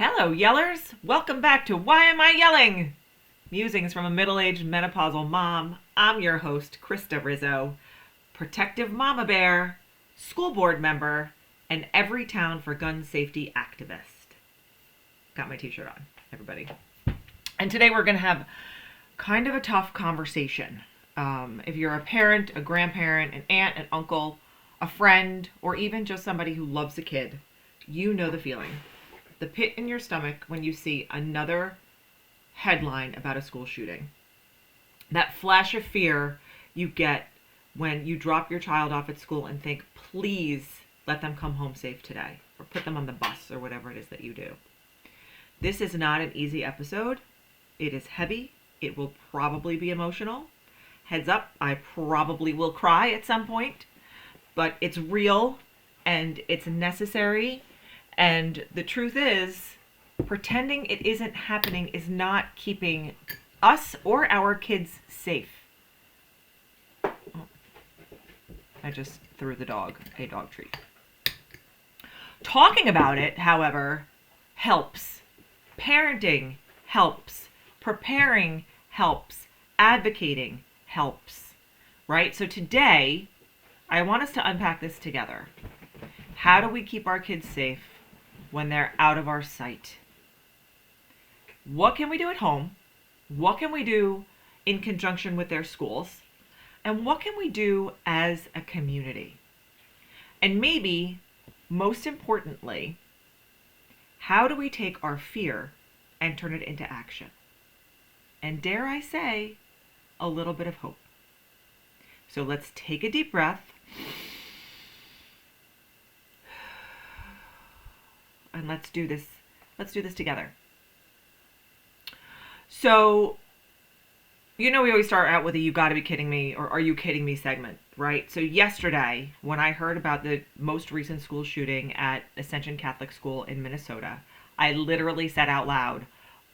Hello, yellers! Welcome back to Why Am I Yelling? Musings from a middle-aged menopausal mom. I'm your host, Krista Rizzo, protective mama bear, school board member, and Everytown for gun safety activist. Got my t-shirt on, everybody. And today we're going to have kind of a tough conversation. If you're a parent, a grandparent, an aunt, an uncle, a friend, or even just somebody who loves a kid, you know the feeling. The pit in your stomach when you see another headline about a school shooting. That flash of fear you get when you drop your child off at school and think, please let them come home safe today, or put them on the bus, or whatever it is that you do. This is not an easy episode. It is heavy. It will probably be emotional. Heads up, I probably will cry at some point, but it's real and it's necessary. And the truth is, pretending it isn't happening is not keeping us or our kids safe. Oh, I just threw the dog a dog treat. Talking about it, however, helps. Parenting helps. Preparing helps. Advocating helps. Right? So today, I want us to unpack this together. How do we keep our kids safe when they're out of our sight? What can we do at home? What can we do in conjunction with their schools? And what can we do as a community? And maybe, most importantly, how do we take our fear and turn it into action? And dare I say, a little bit of hope. So let's take a deep breath. And let's do this together. So, we always start out with a "you gotta be kidding me" or "are you kidding me" segment, right? So yesterday, when I heard about the most recent school shooting at Ascension Catholic School in Minnesota, I literally said out loud,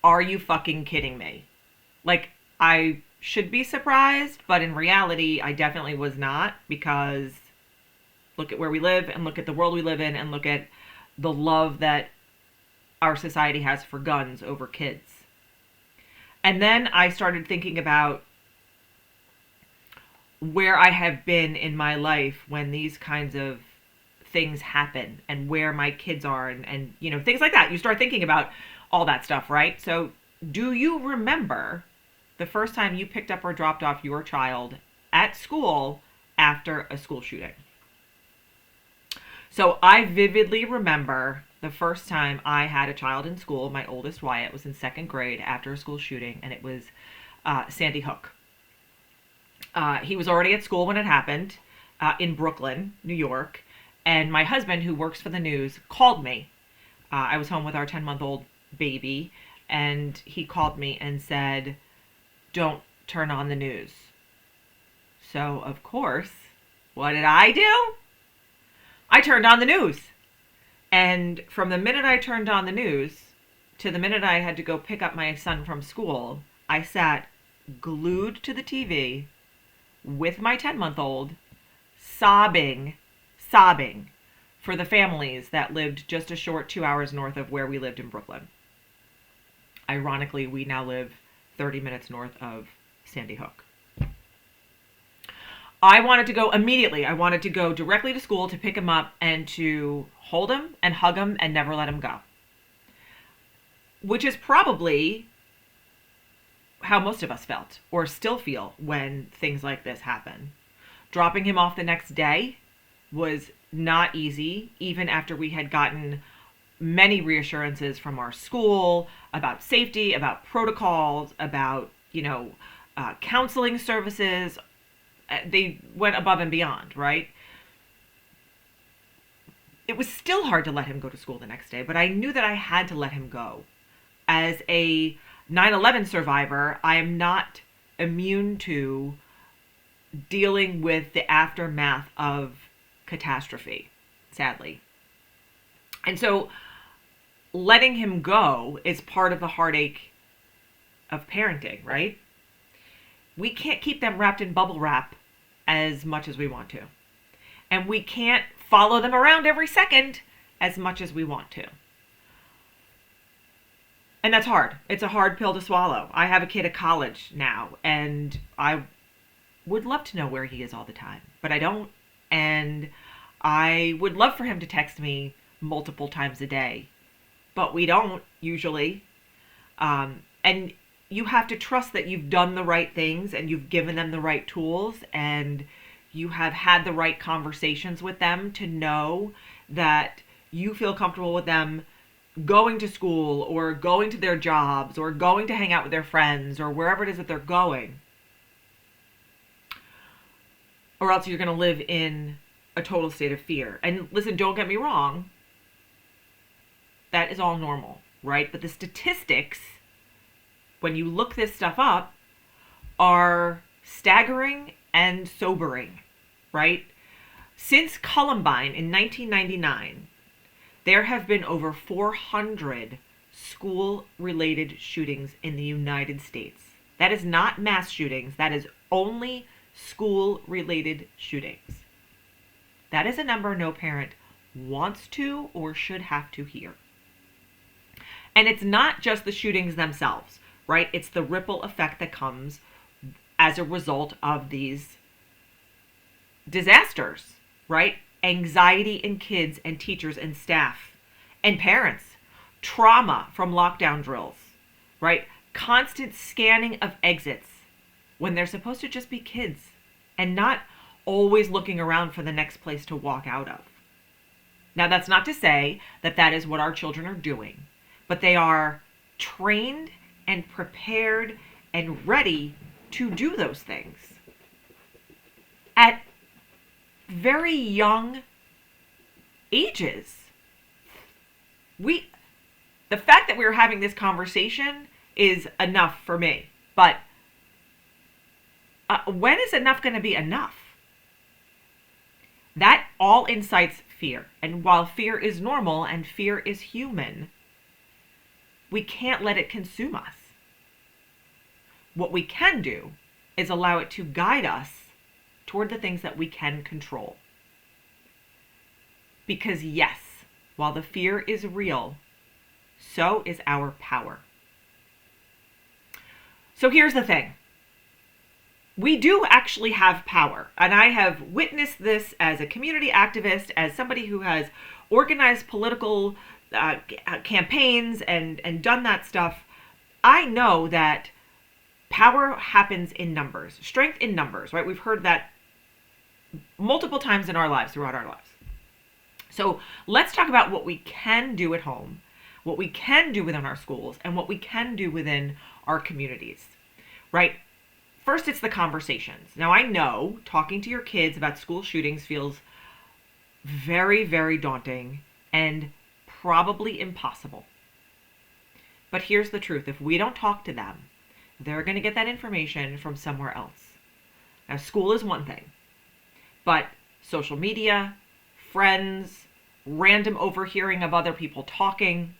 "Are you fucking kidding me?" Like, I should be surprised, but in reality, I definitely was not, because look at where we live and look at the world we live in and look at the love that our society has for guns over kids. And then I started thinking about where I have been in my life when these kinds of things happen and where my kids are and things like that. You start thinking about all that stuff, right? So do you remember the first time you picked up or dropped off your child at school after a school shooting? So I vividly remember the first time I had a child in school. My oldest, Wyatt, was in second grade after a school shooting, and it was Sandy Hook. He was already at school when it happened in Brooklyn, New York, and my husband, who works for the news, called me. I was home with our 10-month-old baby, and he called me and said, "Don't turn on the news." So, of course, what did I do? I turned on the news. And from the minute I turned on the news to the minute I had to go pick up my son from school, I sat glued to the TV with my 10-month-old, sobbing for the families that lived just a short 2 hours north of where we lived in Brooklyn. Ironically, we now live 30 minutes north of Sandy Hook. I wanted to go immediately. I wanted to go directly to school to pick him up and to hold him and hug him and never let him go. Which is probably how most of us felt or still feel when things like this happen. Dropping him off the next day was not easy, even after we had gotten many reassurances from our school about safety, about protocols, about, counseling services. They went above and beyond, right? It was still hard to let him go to school the next day, but I knew that I had to let him go. As a 9/11 survivor, I am not immune to dealing with the aftermath of catastrophe, sadly. And so letting him go is part of the heartache of parenting, right? We can't keep them wrapped in bubble wrap as much as we want to. And we can't follow them around every second as much as we want to. And that's hard. It's a hard pill to swallow. I have a kid at college now, and I would love to know where he is all the time, but I don't. And I would love for him to text me multiple times a day, but we don't usually. And you have to trust that you've done the right things and you've given them the right tools and you have had the right conversations with them to know that you feel comfortable with them going to school or going to their jobs or going to hang out with their friends or wherever it is that they're going. Or else you're going to live in a total state of fear. And listen, don't get me wrong. That is all normal, right? But the statistics, when you look this stuff up, are staggering and sobering, right? Since Columbine in 1999, there have been over 400 school-related shootings in the United States. That is not mass shootings. That is only school-related shootings. That is a number no parent wants to or should have to hear. And it's not just the shootings themselves, right? It's the ripple effect that comes as a result of these disasters, right? Anxiety in kids and teachers and staff and parents, trauma from lockdown drills, right? Constant scanning of exits when they're supposed to just be kids and not always looking around for the next place to walk out of. Now, that's not to say that that is what our children are doing, but they are trained and prepared and ready to do those things at very young ages. The fact that we're having this conversation is enough for me, but when is enough going to be enough? That all incites fear. And while fear is normal and fear is human, we can't let it consume us. What we can do is allow it to guide us toward the things that we can control. Because yes, while the fear is real, so is our power. So here's the thing. We do actually have power. And I have witnessed this as a community activist, as somebody who has organized political campaigns and done that stuff. I know that power happens in numbers, strength in numbers, right? We've heard that multiple times in our lives, throughout our lives. So let's talk about what we can do at home, what we can do within our schools, and what we can do within our communities, right? First, it's the conversations. Now, I know talking to your kids about school shootings feels very, very daunting and probably impossible. But here's the truth. If we don't talk to them, they're going to get that information from somewhere else. Now, school is one thing, but social media, friends, random overhearing of other people talking,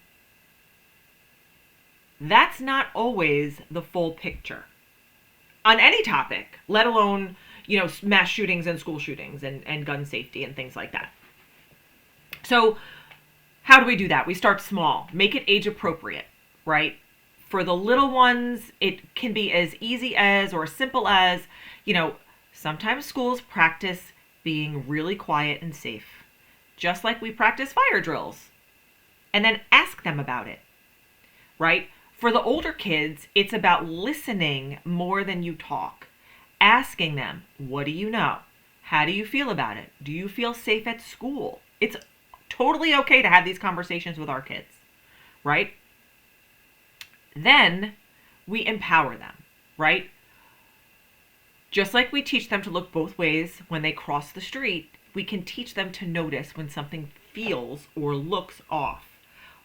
that's not always the full picture on any topic, let alone, mass shootings and school shootings and gun safety and things like that. So how do we do that? We start small, make it age appropriate, right? For the little ones, it can be as easy as or as simple as, sometimes schools practice being really quiet and safe, just like we practice fire drills, and then ask them about it, right? For the older kids, it's about listening more than you talk. Asking them, what do you know? How do you feel about it? Do you feel safe at school? It's totally okay to have these conversations with our kids, right? Then we empower them, right? Just like we teach them to look both ways when they cross the street, we can teach them to notice when something feels or looks off.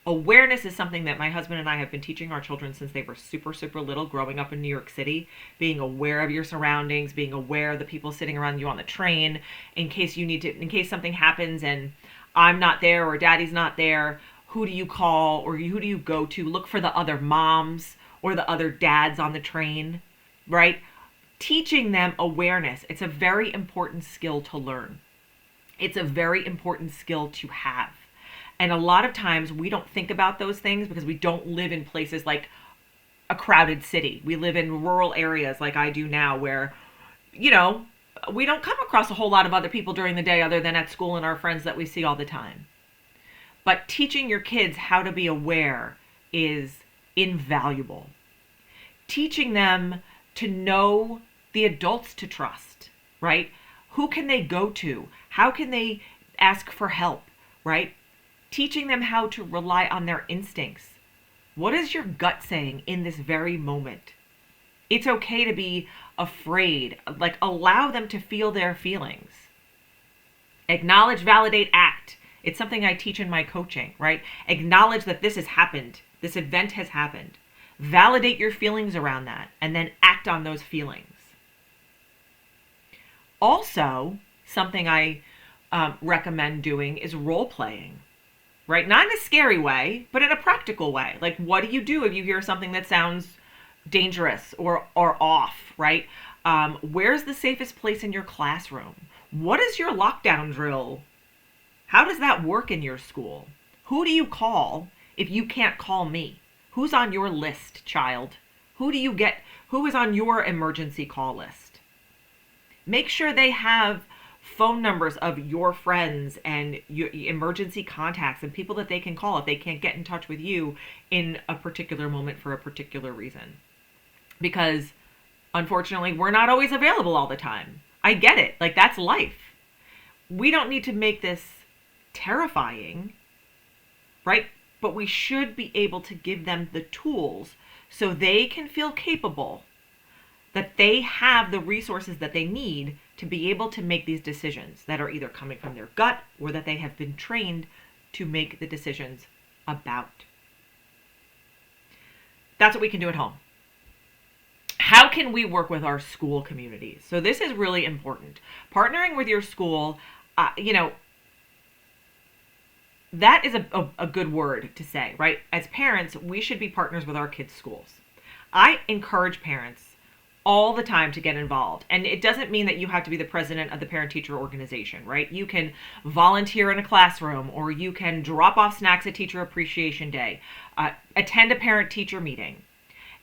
Awareness is something that my husband and I have been teaching our children since they were super, super little, growing up in New York City. Being aware of your surroundings, being aware of the people sitting around you on the train, in case something happens and I'm not there or daddy's not there, who do you call or who do you go to? Look for the other moms or the other dads on the train, right? Teaching them awareness. It's a very important skill to learn. It's a very important skill to have. And a lot of times we don't think about those things because we don't live in places like a crowded city. We live in rural areas like I do now where, you know, we don't come across a whole lot of other people during the day other than at school and our friends that we see all the time. But teaching your kids how to be aware is invaluable. Teaching them to know the adults to trust, right? Who can they go to? How can they ask for help, right? Teaching them how to rely on their instincts. What is your gut saying in this very moment? It's okay to be afraid. Like, allow them to feel their feelings. Acknowledge, validate, act. It's something I teach in my coaching, right? Acknowledge that this has happened. This event has happened. Validate your feelings around that and then act on those feelings. Also, something I recommend doing is role playing, right? Not in a scary way, but in a practical way. Like, what do you do if you hear something that sounds dangerous or off, right? Where's the safest place in your classroom? What is your lockdown drill? How does that work in your school? Who do you call if you can't call me? Who's on your list, child? Who is on your emergency call list? Make sure they have phone numbers of your friends and your emergency contacts and people that they can call if they can't get in touch with you in a particular moment for a particular reason. Because unfortunately, we're not always available all the time. I get it. Like, that's life. We don't need to make this terrifying, right? But we should be able to give them the tools so they can feel capable, that they have the resources that they need to be able to make these decisions that are either coming from their gut or that they have been trained to make the decisions about. That's what we can do at home. How can we work with our school communities? So this is really important. Partnering with your school, that is a good word to say, right? As parents, we should be partners with our kids' schools. I encourage parents all the time to get involved. And it doesn't mean that you have to be the president of the parent-teacher organization, right? You can volunteer in a classroom, or you can drop off snacks at Teacher Appreciation Day, attend a parent-teacher meeting.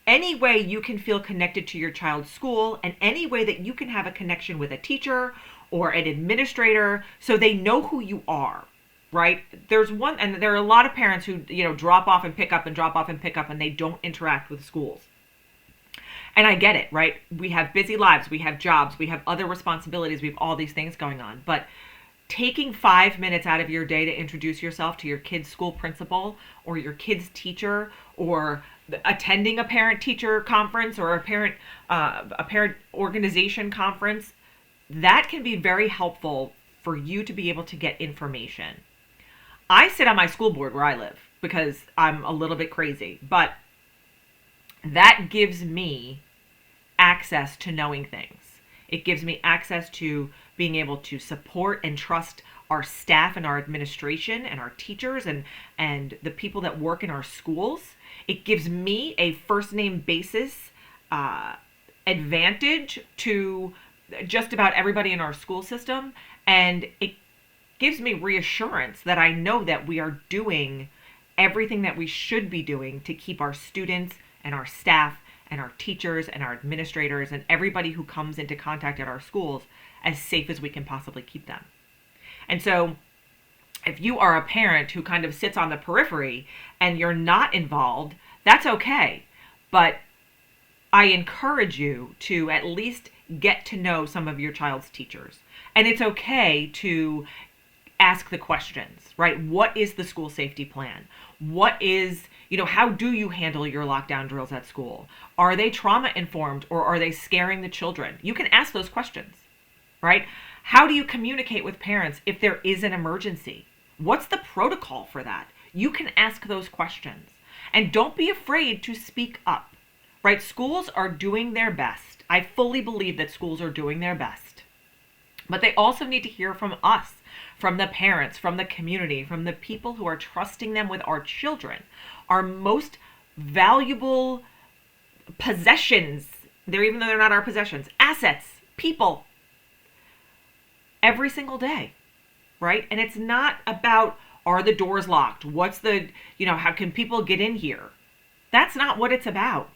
Any way you can feel connected to your child's school, and any way that you can have a connection with a teacher or an administrator so they know who you are, right? There are a lot of parents who, drop off and pick up and drop off and pick up, and they don't interact with schools. And I get it, right? We have busy lives, we have jobs, we have other responsibilities, we have all these things going on. But taking 5 minutes out of your day to introduce yourself to your kid's school principal or your kid's teacher, or attending a parent-teacher conference or a parent organization conference, that can be very helpful for you to be able to get information. I sit on my school board where I live because I'm a little bit crazy, but that gives me access to knowing things. It gives me access to being able to support and trust our staff and our administration and our teachers and the people that work in our schools. It gives me a first name basis advantage to just about everybody in our school system. And it gives me reassurance that I know that we are doing everything that we should be doing to keep our students and our staff and our teachers and our administrators and everybody who comes into contact at our schools as safe as we can possibly keep them. And so if you are a parent who kind of sits on the periphery and you're not involved, that's okay. But I encourage you to at least get to know some of your child's teachers. And it's okay to ask the questions, right? What is the school safety plan? What is, how do you handle your lockdown drills at school? Are they trauma informed or are they scaring the children? You can ask those questions, right? How do you communicate with parents if there is an emergency? What's the protocol for that? You can ask those questions. And don't be afraid to speak up, right? Schools are doing their best. I fully believe that schools are doing their best. But they also need to hear from us, from the parents, from the community, from the people who are trusting them with our children. Our most valuable possessions, even though they're not our possessions, assets, people, every single day, right? And it's not about Are the doors locked? How can people get in here? That's not what it's about.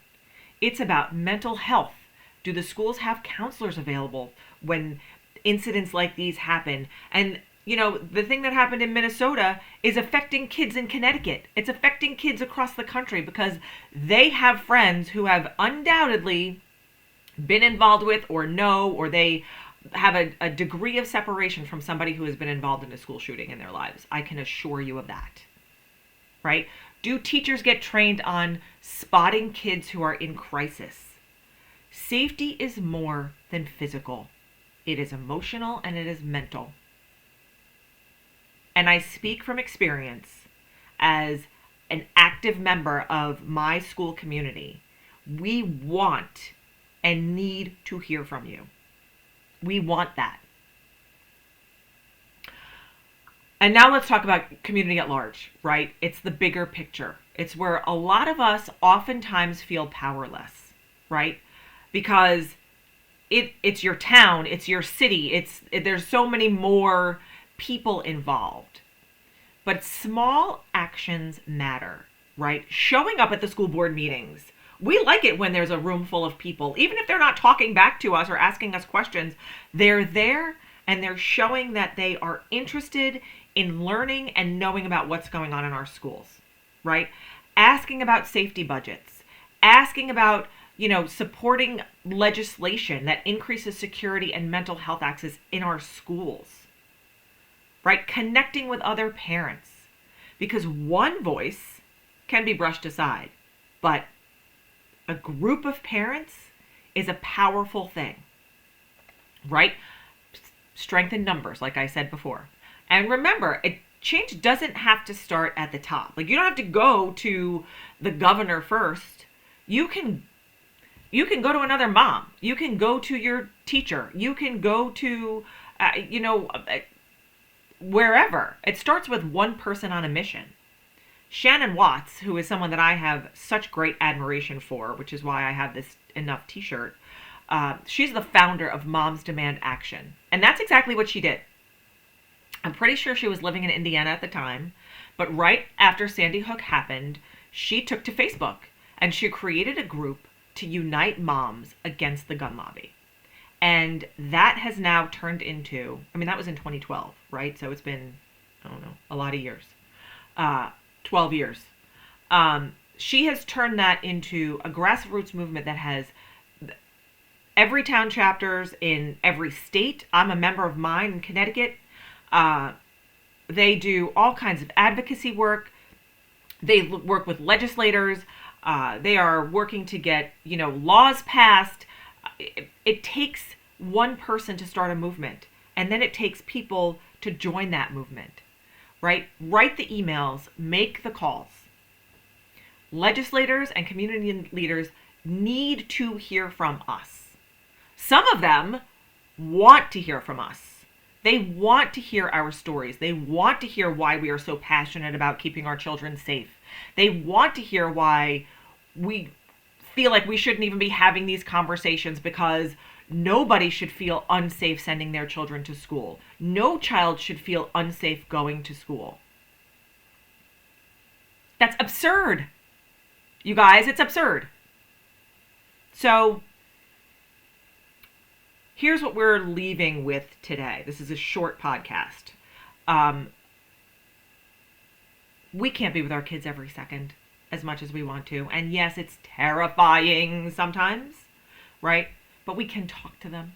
It's about mental health. Do the schools have counselors available when incidents like these happen? And, the thing that happened in Minnesota is affecting kids in Connecticut. It's affecting kids across the country because they have friends who have undoubtedly been involved with or they have a degree of separation from somebody who has been involved in a school shooting in their lives. I can assure you of that. Right? Do teachers get trained on spotting kids who are in crisis? Safety is more than physical. It is emotional and it is mental. And I speak from experience as an active member of my school community. We want and need to hear from you. We want that. And now let's talk about community at large, right? It's the bigger picture. It's where a lot of us oftentimes feel powerless, right? Because it's your town, it's your city, there's so many more people involved. But small actions matter, right? Showing up at the school board meetings. We like it when there's a room full of people. Even if they're not talking back to us or asking us questions, they're there and they're showing that they are interested in learning and knowing about what's going on in our schools, right? Asking about safety budgets, asking about, supporting legislation that increases security and mental health access in our schools, right? Connecting with other parents, because one voice can be brushed aside, but a group of parents is a powerful thing, right? Strength in numbers, like I said before. And remember, change doesn't have to start at the top. Like, you don't have to go to the governor first. You can go to another mom. You can go to your teacher. You can go to, wherever. It starts with one person on a mission. Shannon Watts, who is someone that I have such great admiration for, which is why I have this Enough t-shirt, she's the founder of Moms Demand Action. And that's exactly what she did. I'm pretty sure she was living in Indiana at the time, but right after Sandy Hook happened, she took to Facebook and she created a group to unite moms against the gun lobby. And that has now turned into, that was in 2012, right? So it's been, a lot of years. 12 years. She has turned that into a grassroots movement that has Everytown chapters in every state. I'm a member of mine in Connecticut. They do all kinds of advocacy work. They work with legislators. They are working to get, laws passed. It takes one person to start a movement, and then it takes people to join that movement, right? Write the emails, make the calls. Legislators and community leaders need to hear from us. Some of them want to hear from us. They want to hear our stories. They want to hear why we are so passionate about keeping our children safe. They want to hear why we feel like we shouldn't even be having these conversations, because nobody should feel unsafe sending their children to school. No child should feel unsafe going to school. That's absurd. You guys, it's absurd. So here's what we're leaving with today. This is a short podcast. We can't be with our kids every second as much as we want to. And yes, it's terrifying sometimes, right? But we can talk to them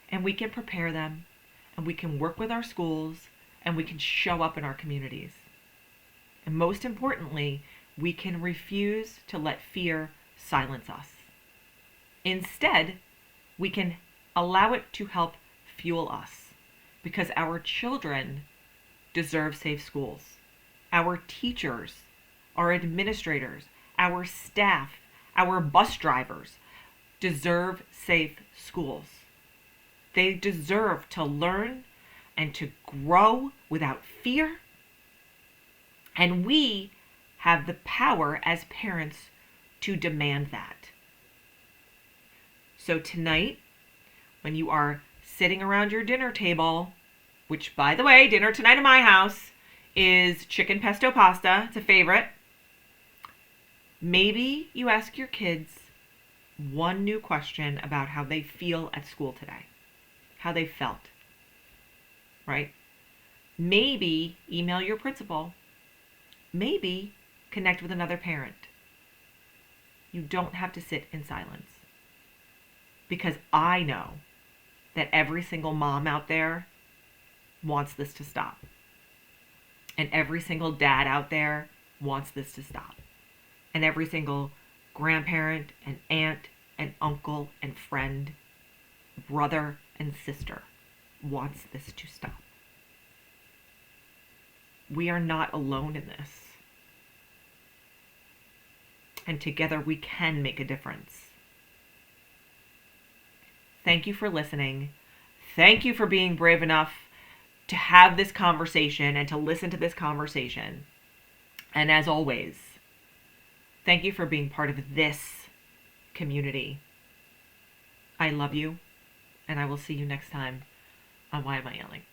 and we can prepare them and we can work with our schools and we can show up in our communities. And most importantly, we can refuse to let fear silence us. Instead, we can allow it to help fuel us, because our children deserve safe schools. Our teachers, our administrators, our staff, our bus drivers deserve safe schools. They deserve to learn and to grow without fear. And we have the power as parents to demand that. So tonight, when you are sitting around your dinner table, which, by the way, dinner tonight in my house is chicken pesto pasta. It's a favorite. Maybe you ask your kids one new question about how they feel at school today, how they felt, right? Maybe email your principal. Maybe connect with another parent. You don't have to sit in silence. Because I know that every single mom out there wants this to stop. And every single dad out there wants this to stop. And every single grandparent and aunt and uncle and friend, brother and sister wants this to stop. We are not alone in this. And together we can make a difference. Thank you for listening. Thank you for being brave enough to have this conversation and to listen to this conversation. And as always, thank you for being part of this community. I love you, and I will see you next time on Why Am I Yelling?